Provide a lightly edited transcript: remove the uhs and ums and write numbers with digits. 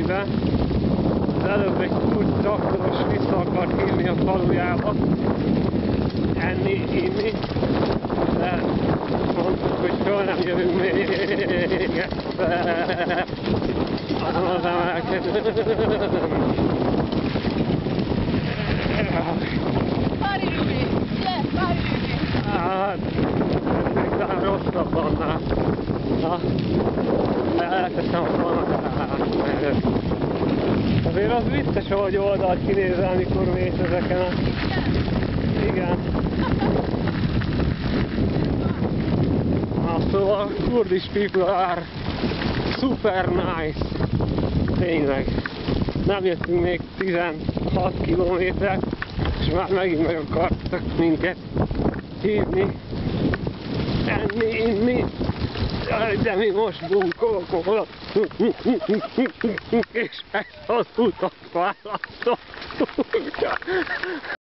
valamiben. Az előbb egy traktoros vissza akart hívni a falujába, enni, inni, de mondtuk, hogy föl nem jövünk még egyszer azon az emelkedőn. Párjúni! Gyere, párjúni! Hát, még talán rosszabb annál. Na, elteszem a kamerát. Azért az vicces, ahogy oldalt kinézel, amikor mész ezeken a... Igen. Na, szóval Kurdish people are super nice. Tényleg. Nem jöttünk még 16 kilométert, és már megint meg akartak minket hívni, enni, inni. De mi most bunkókolunk, és ezt az utat választottuk.